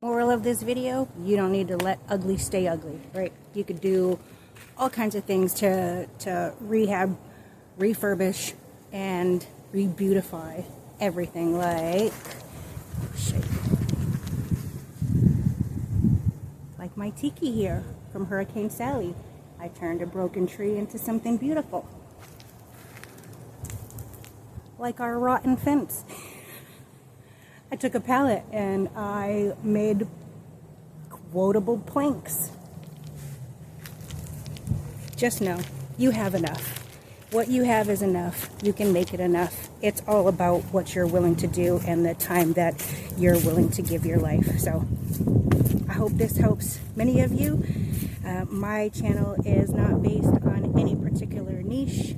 Moral of this video, you don't need to let ugly stay ugly, right? You could do all kinds of things to rehab, refurbish, and re-beautify everything, like my tiki here from Hurricane Sally. I turned a broken tree into something beautiful. Like our rotten fence. I took a pallet and I made quotable planks. Just know, you have enough. What you have is enough. You can make it enough. It's all about what you're willing to do and the time that you're willing to give your life. So I hope this helps many of you. My channel is not based on any particular niche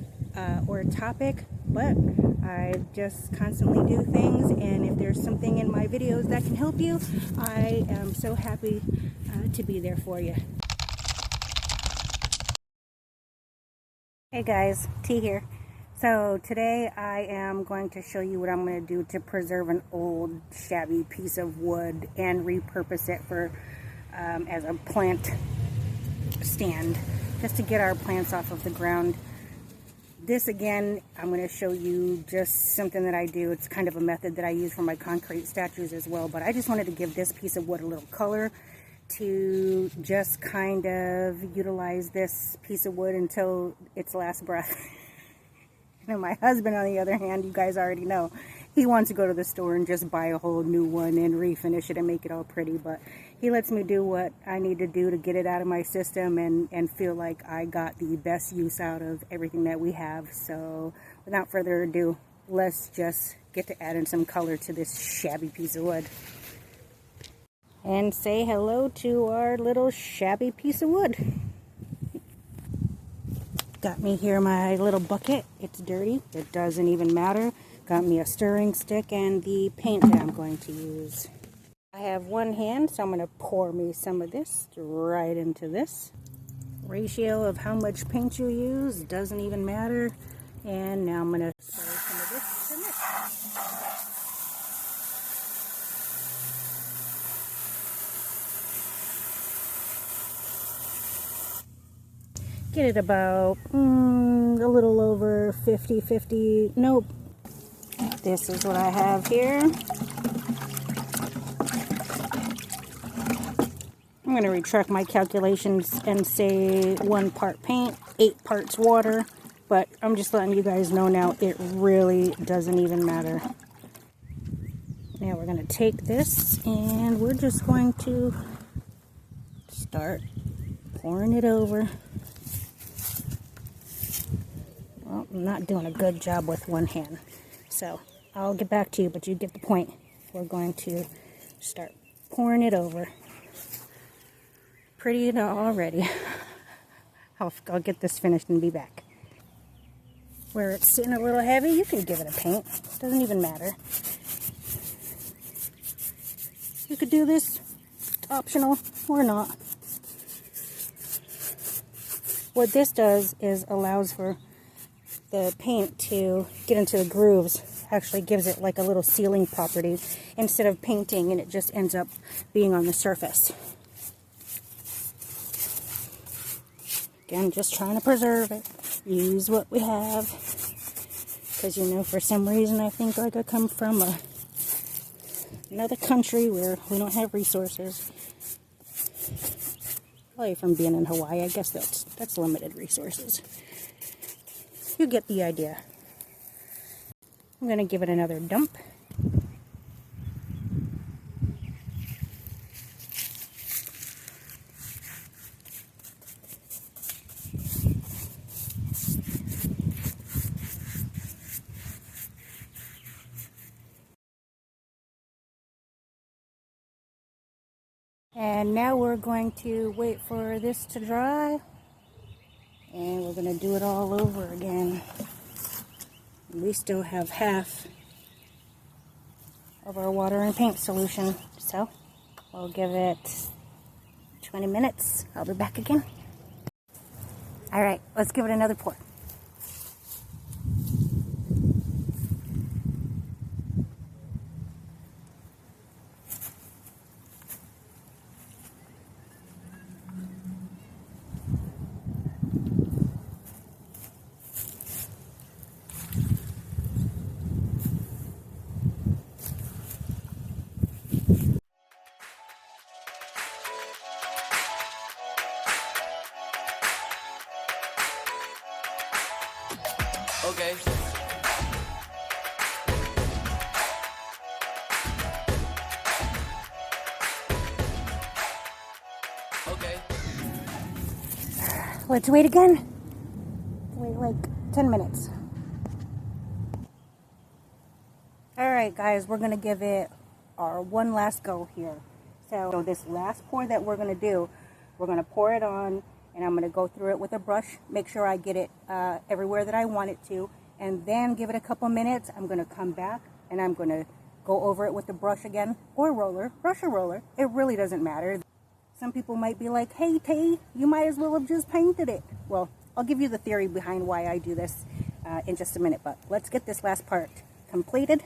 or topic, but I just constantly do things, and if there's something in my videos that can help you, I am so happy to be there for you. Hey guys, T here. So today I am going to show you what I'm going to do to preserve an old shabby piece of wood and repurpose it for as a plant stand, just to get our plants off of the ground. This again, I'm going to show you just something that I do. It's kind of a method that I use for my concrete statues as well, but I just wanted to give this piece of wood a little color, to just kind of utilize this piece of wood until its last breath. And my husband, on the other hand, you guys already know, he wants to go to the store and just buy a whole new one and refinish it and make it all pretty, but he lets me do what I need to do to get it out of my system and feel like I got the best use out of everything that we have. So without further ado, let's just get to adding some color to this shabby piece of wood. And say hello to our little shabby piece of wood. Got me here my little bucket. It's dirty. It doesn't even matter. Got me a stirring stick and the paint that I'm going to use. I have one hand, so I'm going to pour me some of this right into this. Ratio of how much paint you use doesn't even matter. And now I'm going to pour some of this in this. Get it about a little over 50-50. Nope. This is what I have here. I'm going to retract my calculations and say 1 part paint, 8 parts water. But I'm just letting you guys know now, it really doesn't even matter. Now we're going to take this and we're just going to start pouring it over. Well, I'm not doing a good job with one hand, so I'll get back to you, but you get the point. We're going to start pouring it over. Pretty already. I'll get this finished and be back. Where it's sitting a little heavy, you can give it a paint. It doesn't even matter. You could do this, it's optional or not. What this does is allows for the paint to get into the grooves. Actually gives it like a little sealing property instead of painting and it just ends up being on the surface. Again, just trying to preserve it. Use what we have. Because, you know, for some reason I think like I come from another country where we don't have resources. Probably from being in Hawaii. I guess that's limited resources. You get the idea. I'm going to give it another dump. And now we're going to wait for this to dry. And we're going to do it all over again. We still have half of our water and paint solution. So we'll give it 20 minutes. I'll be back again. All right, let's give it another pour. Okay. Okay. Let's wait again. Wait like 10 minutes. Alright guys, we're going to give it our one last go here. So this last pour that we're going to do, we're going to pour it on, and I'm going to go through it with a brush, make sure I get it everywhere that I want it to, and then give it a couple minutes. I'm going to come back and I'm going to go over it with the brush again, or roller, brush or roller. It really doesn't matter. Some people might be like, hey Tay, you might as well have just painted it. Well, I'll give you the theory behind why I do this in just a minute, but let's get this last part completed.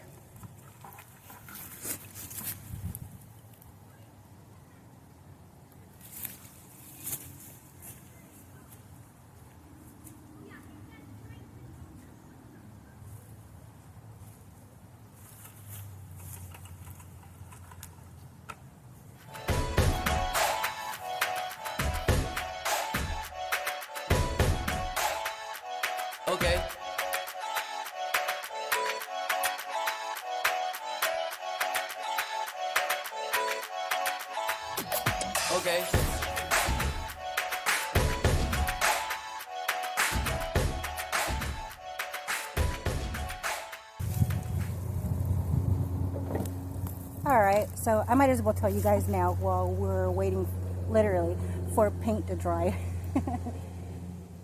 Okay. Okay. Alright, so I might as well tell you guys now while we're waiting literally for paint to dry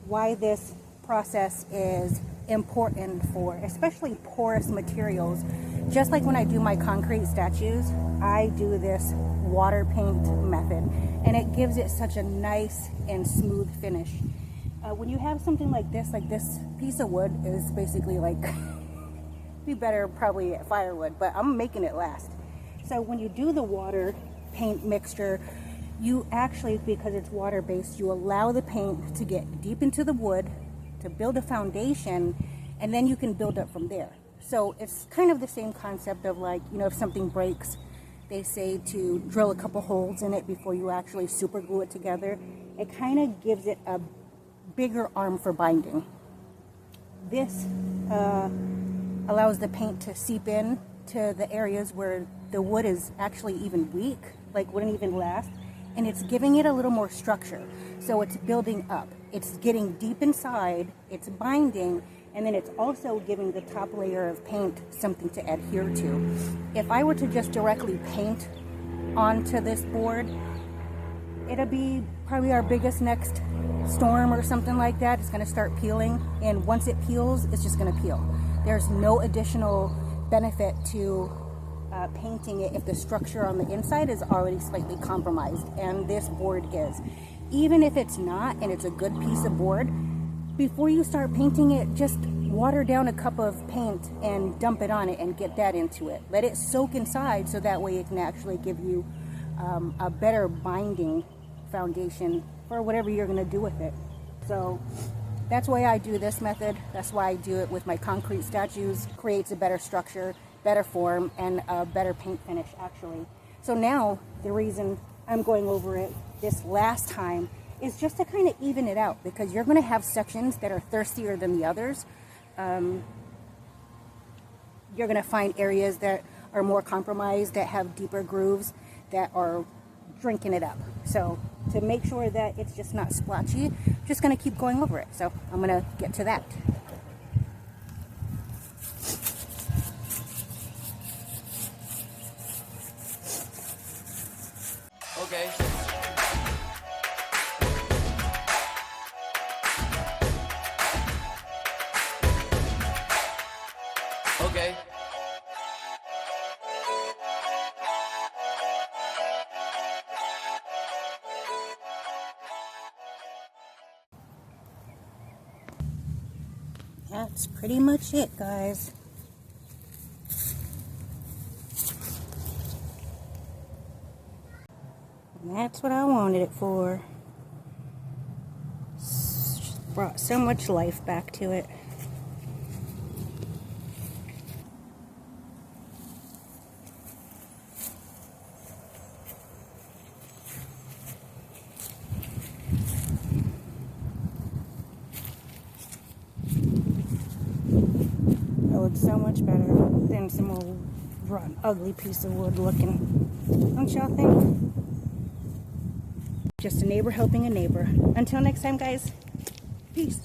why this process is important for especially porous materials. Just like when I do my concrete statues, I do this water paint method, and it gives it such a nice and smooth finish. When you have something like this piece of wood is basically like be better probably at firewood, but I'm making it last. So when you do the water paint mixture, you actually, because it's water based, you allow the paint to get deep into the wood to build a foundation, and then you can build up from there. So it's kind of the same concept of, like, you know, if something breaks, they say to drill a couple holes in it before you actually super glue it together. It kind of gives it a bigger arm for binding. This allows the paint to seep in to the areas where the wood is actually even weak, like wouldn't even last, and it's giving it a little more structure. So it's building up, it's getting deep inside, it's binding, and then it's also giving the top layer of paint something to adhere to. If I were to just directly paint onto this board, it'll be probably our biggest next storm or something like that. It's going to start peeling, and once it peels, it's just going to peel. There's no additional benefit to painting it if the structure on the inside is already slightly compromised, and this board is. Even if it's not, and it's a good piece of board, before you start painting it, just water down a cup of paint and dump it on it and get that into it. Let it soak inside, so that way it can actually give you a better binding foundation for whatever you're going to do with it. So that's why I do this method. That's why I do it with my concrete statues. Creates a better structure, better form, and a better paint finish actually. So now the reason I'm going over it this last time is just to kind of even it out, because you're going to have sections that are thirstier than the others. You're going to find areas that are more compromised, that have deeper grooves, that are drinking it up. So to make sure that it's just not splotchy, I'm just going to keep going over it. So I'm going to get to that. Okay. Okay. That's pretty much it, guys. And that's what I wanted it for. Just brought so much life back to it. than some old rotten, ugly piece of wood looking. Don't y'all think? Just a neighbor helping a neighbor. Until next time, guys. Peace.